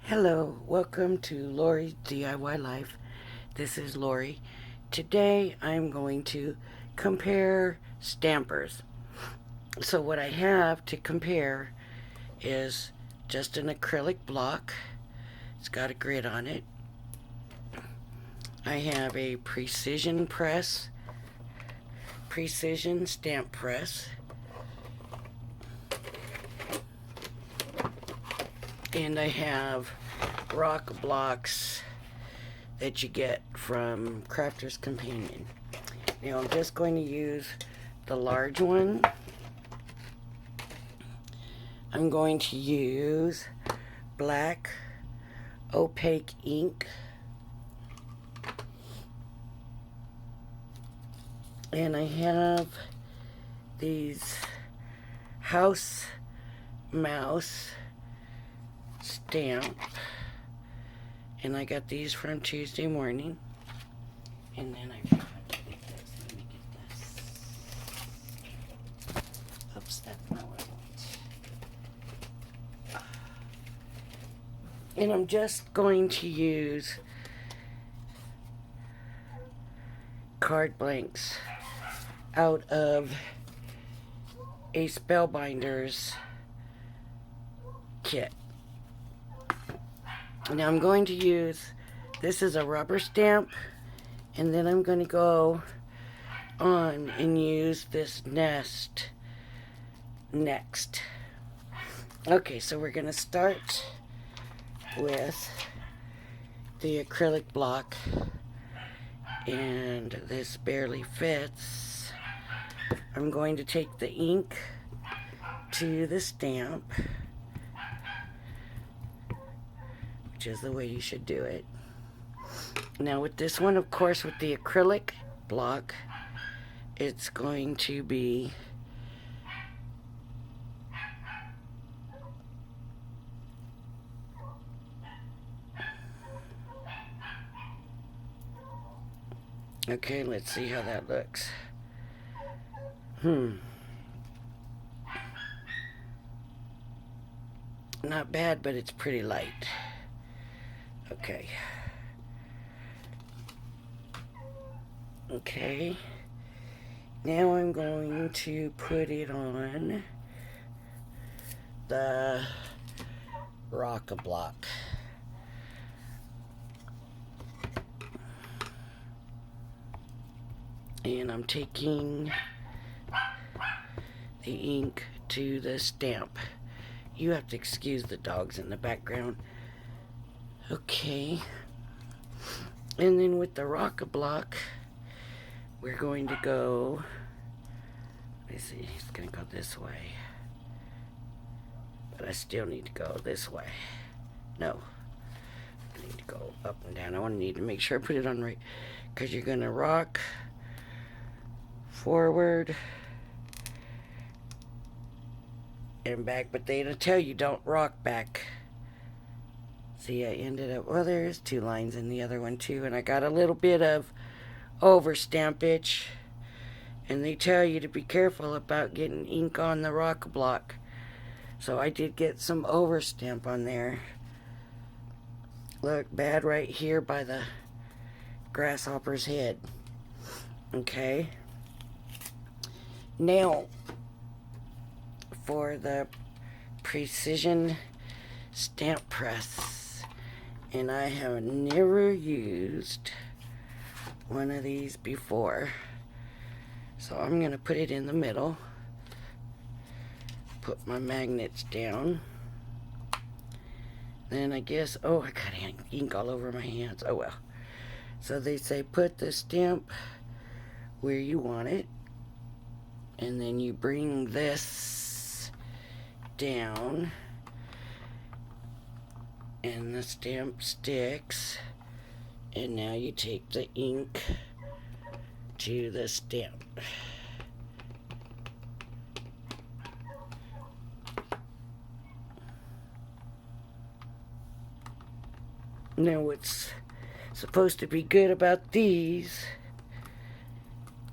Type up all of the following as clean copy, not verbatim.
Hello, welcome to Lori's DIY Life. This is Lori. Today I'm going to compare stampers. So what I have to compare is just an acrylic block. It's got a grid on it. I have a precision stamp press. And I have Rockablock that you get from Crafters Companion. Now I'm just going to use the large one. I'm going to use black opaque ink. And I have these house mouse stamp, and I got these from Tuesday morning. And then I forgot to get this. Let me get this. Oops, that's not what I want. And I'm just going to use card blanks out of a Spellbinders kit. Now I'm going to use, this is a rubber stamp, and then I'm going to go on and use this nest next. Okay, so we're going to start with the acrylic block, and this barely fits. I'm going to take the ink to the stamp, which is the way you should do it. Now with this one, of course, with the acrylic block, it's going to be okay, let's see how that looks. Not bad, but it's pretty light. Okay. Okay. Now I'm going to put it on the Rockablock. And I'm taking the ink to the stamp. You have to excuse the dogs in the background. Okay. And then with the Rockablock, we're going to go, let me see, it's going to go this way. But I still need to go this way. No. I need to go up and down. I need to make sure I put it on right. Because you're going to rock forward and back, but they don't tell you don't rock back. See, I ended up, well, there's two lines in the other one too, and I got a little bit of overstampage, and they tell you to be careful about getting ink on the Rockablock. So I did get some overstamp on there. Look, bad right here by the grasshopper's head. Okay. Now, for the precision stamp press, and I have never used one of these before, so I'm going to put it in the middle, put my magnets down, then I guess, oh, I got ink all over my hands, oh well. So they say put the stamp where you want it, and then you bring this down, and the stamp sticks, and now you take the ink to the stamp. Now what's supposed to be good about these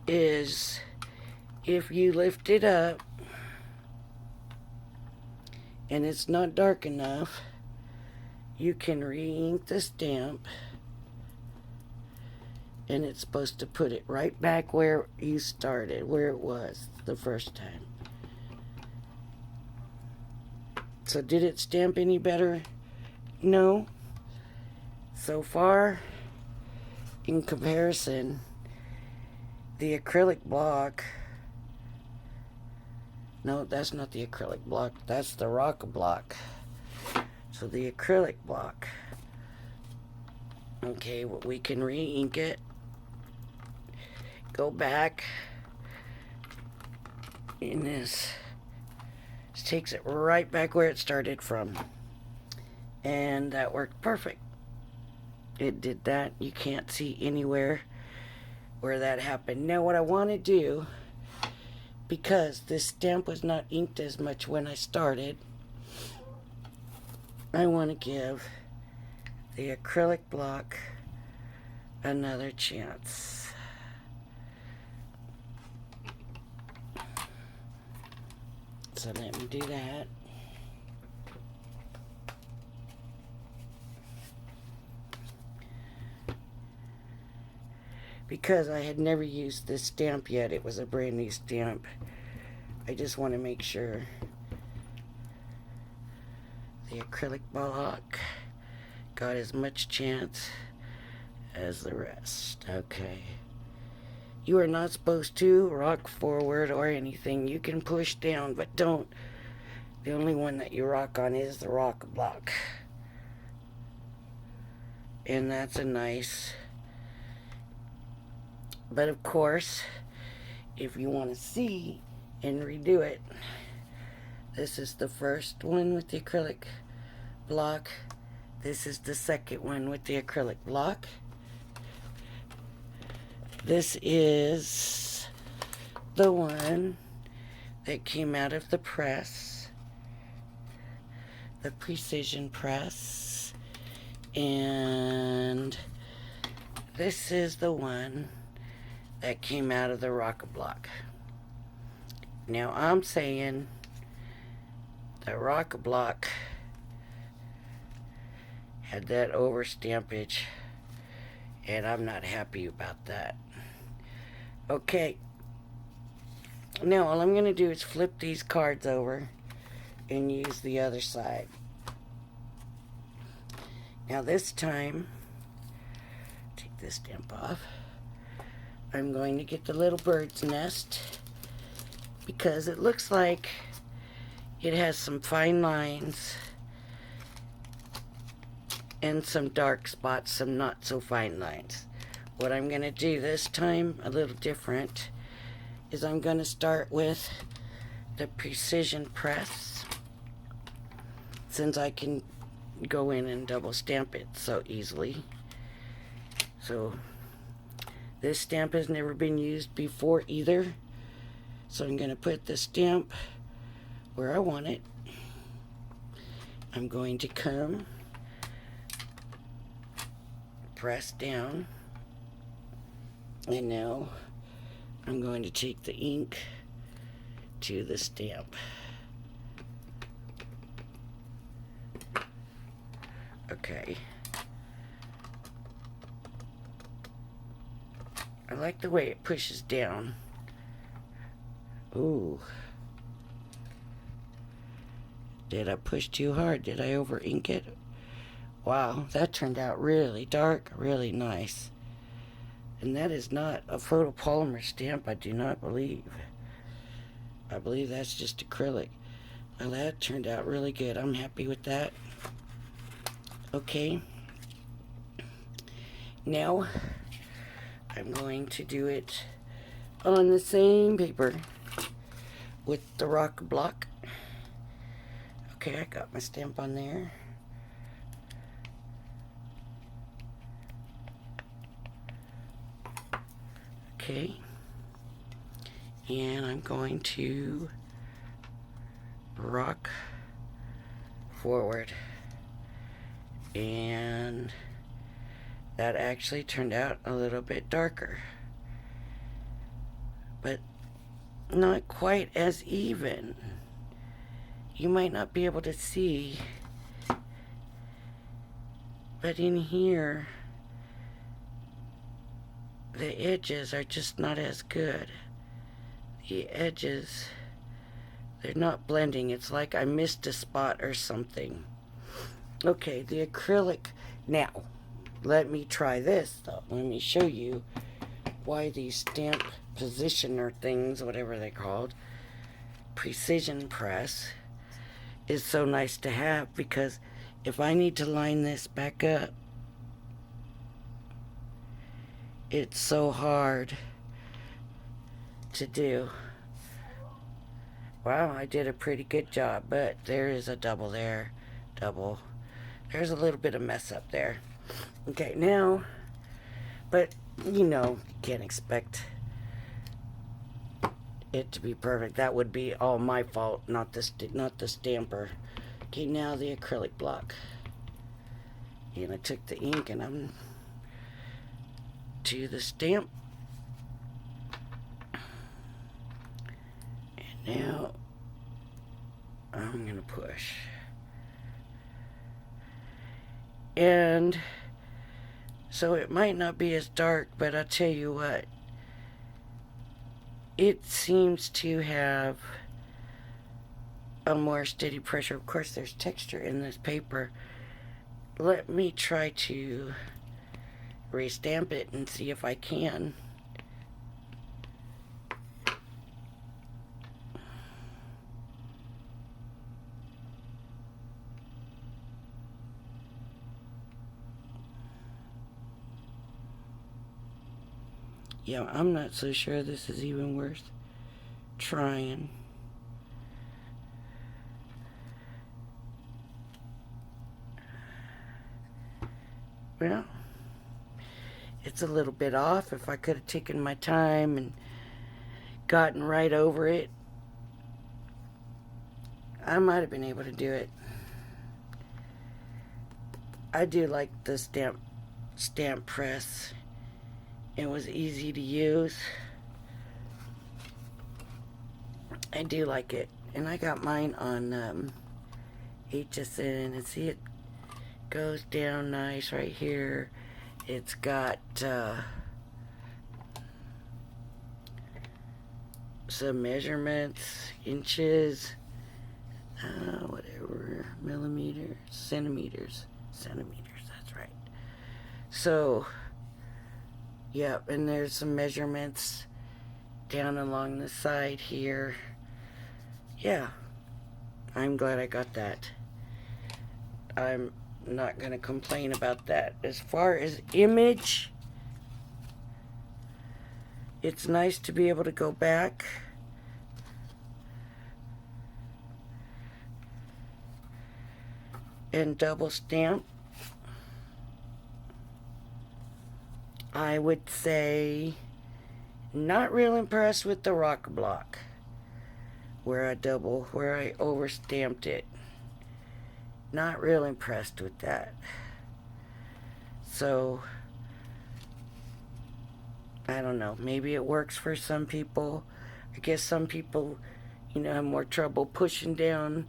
is if you lift it up and it's not dark enough, you can re-ink the stamp, and it's supposed to put it right back where you started, where it was the first time. So did it stamp any better? No. So far, in comparison, the acrylic block, no, that's not the acrylic block, that's the Rockablock. So the acrylic block, okay, well, we can re-ink it, go back in this takes it right back where it started from, and that worked perfect. It did that. You can't see anywhere where that happened. Now what I want to do, because this stamp was not inked as much when I started, I want to give the acrylic block another chance. So let me do that. Because I had never used this stamp yet, it was a brand new stamp. I just want to make sure the acrylic block got as much chance as the rest. Okay. You are not supposed to rock forward or anything. You can push down, but don't. The only one that you rock on is the Rockablock. And that's a nice. But of course, if you want to see and redo it, this is the first one with the acrylic block. This is the second one with the acrylic block. This is the one that came out of the press, the precision press, and this is the one that came out of the Rockablock. Now I'm saying the Rockablock had that overstampage, and I'm not happy about that. Okay, now all I'm going to do is flip these cards over and use the other side. Now this time, take this stamp off. I'm going to get the little bird's nest because it looks like it has some fine lines and some dark spots, some not so fine lines. What I'm going to do this time, a little different, is I'm going to start with the precision press, since I can go in and double stamp it so easily. So this stamp has never been used before either, so I'm going to put the stamp where I want it. I'm going to come, press down, and now I'm going to take the ink to the stamp. Okay. I like the way it pushes down. Ooh. Did I push too hard? Did I over ink it? Wow, that turned out really dark, really nice. And that is not a photopolymer stamp, I do not believe. I believe that's just acrylic. Well, that turned out really good. I'm happy with that. Okay. Now, I'm going to do it on the same paper with the Rockablock. Okay, I got my stamp on there. Okay, and I'm going to rock forward, and that actually turned out a little bit darker, but not quite as even. You might not be able to see But in here, the edges are just not as good. The edges, they're not blending. It's like I missed a spot or something. Okay, the acrylic. Now, let me try this though. Let me show you why these stamp positioner things, whatever they're called, precision press, is so nice to have, because if I need to line this back up, it's so hard to do. Wow, I did a pretty good job, but there is a double there. Double. There's a little bit of mess up there. Okay, now, but you know, you can't expect it to be perfect. That would be all my fault, not the stamper. Okay, now the acrylic block. And I took the ink and I'm to the stamp. And now I'm gonna push. And so it might not be as dark, but I'll tell you what, it seems to have a more steady pressure. Of course, there's texture in this paper. Let me try to restamp it and see if I can. Yeah, I'm not so sure this is even worth trying. Well, it's a little bit off. If I could have taken my time and gotten right over it, I might have been able to do it. I do like the stamp press. It was easy to use. I do like it. And I got mine on HSN, and see, it goes down nice right here. It's got some measurements, inches, whatever, millimeters, centimeters, that's right. So, yep, and there's some measurements down along the side here. Yeah, I'm glad I got that. I'm not going to complain about that. As far as image, it's nice to be able to go back and double stamp. I would say not real impressed with the Rockablock, where I over stamped it. Not real impressed with that. So, I don't know. Maybe it works for some people. I guess some people, have more trouble pushing down,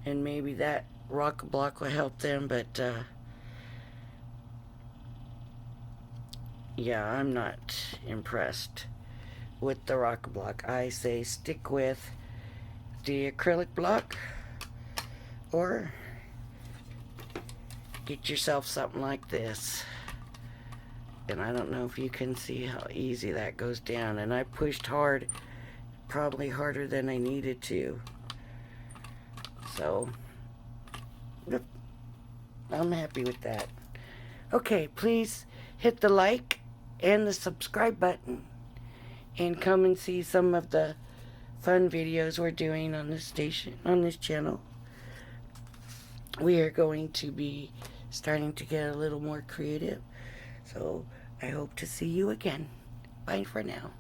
and maybe that Rockablock will help them, but, yeah, I'm not impressed with the Rockablock. I say stick with the acrylic block, or get yourself something like this. And I don't know if you can see how easy that goes down. And I pushed hard, probably harder than I needed to. So, yep, I'm happy with that. Okay, please hit the like and the subscribe button, and come and see some of the fun videos we're doing on this station, on this channel. We are going to be starting to get a little more creative. So I hope to see you again. Bye for now.